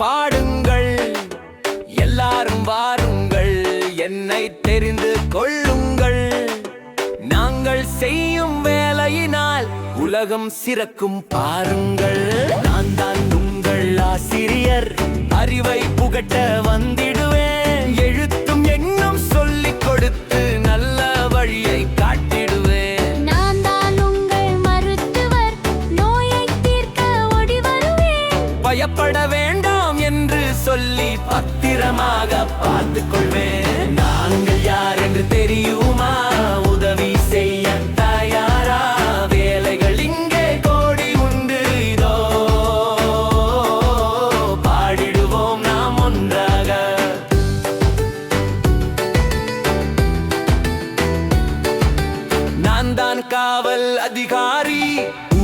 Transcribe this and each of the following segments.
பாடுங்கள், எல்லாரும் வாருங்கள், என்னை தெரிந்து கொள்ளுங்கள். நாங்கள் செய்யும் வேலையினால் உலகம் சிறக்கும் பாருங்கள். நான் தான் உங்கள் ஆசிரியர், அறிவை புகட்ட வந்திடுவேன். எழுத்தும் எண்ணும் சொல்லிக் கொடுத்து நல்ல வழியை காட்டிடுவேன். நான் தான் உங்கள் மருத்துவர், நோயை தீர்க்க ஓடி வருவேன். பயப்பட வேண்டாம் என்று சொல்லி பத்திரமாக பார்த்துக் கொள்வேன். நாங்கள் யார் என்று தெரியுமா? உதவி செய்ய தயாரா? வேலைகள் இங்கே கோடி உண்டு, இதோ பாடிடுவோம் நாம் ஒன்றாக. நான் தான் காவல் அதிகாரி,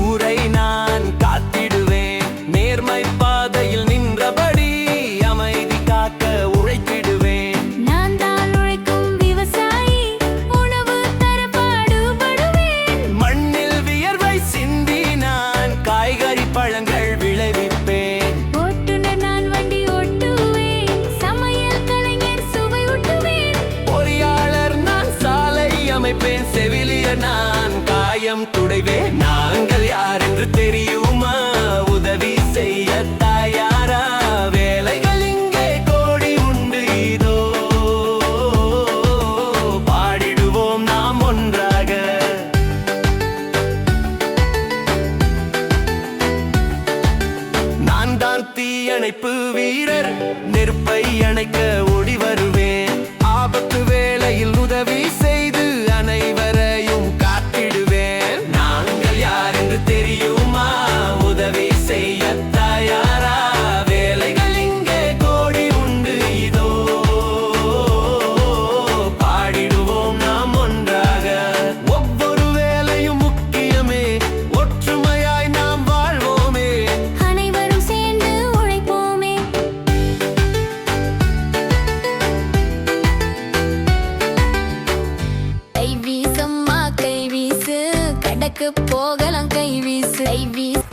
ஊரை நான் காத்திடுவேன். நேர்மை பாதையில் நின்றபடி அமைதி காக்க உழைத்திடுவேன். நான் தான் உழைக்கும் விவசாயி, உணவு தர பாடுபடுவேன். மண்ணில் வியர்வை சிந்தி நான் காய்கறி பழங்கள் விளைவிப்பேன். ஓட்டுநர் நான் வண்டி ஓட்டுவேன், சமையல் கலைஞர் சுவை ஊட்டுவேன். பொறியாளர் நான் சாலை அமைப்பேன், செவிலியர் நான் காயம் துடைவேன். நாங்கள் யார் என்று தெரியுமா? உதவி செய்ய தயாரா? வேலைகள் இங்கே கோடி உண்டு, இதோ பாடிடுவோம் நாம் ஒன்றாக. நான் தான் தீயணைப்பு வீரர், நெருப்பை அணைக்க ஓடி வருவேன். ஆபத்து வேளையில் உதவி செய்து அனைவரையும் காத்திடுவேன். நாங்கள் யார் என்று தெரியுமா? உதவி செய்ய தயாரா? வேலைகள் இங்கே கோடி உண்டு, இதோ பாடிடுவோம் நாம் ஒன்றாக. ஒவ்வொரு வேலையும் முக்கியமே, ஒற்றுமையாய் நாம் வாழ்வோமே. அனைவரும் சேர்ந்து உழைப்போமே. கை வீசம்மா கை வீசு, கடக்கு போகலாம் கை வீசு. கை வீசு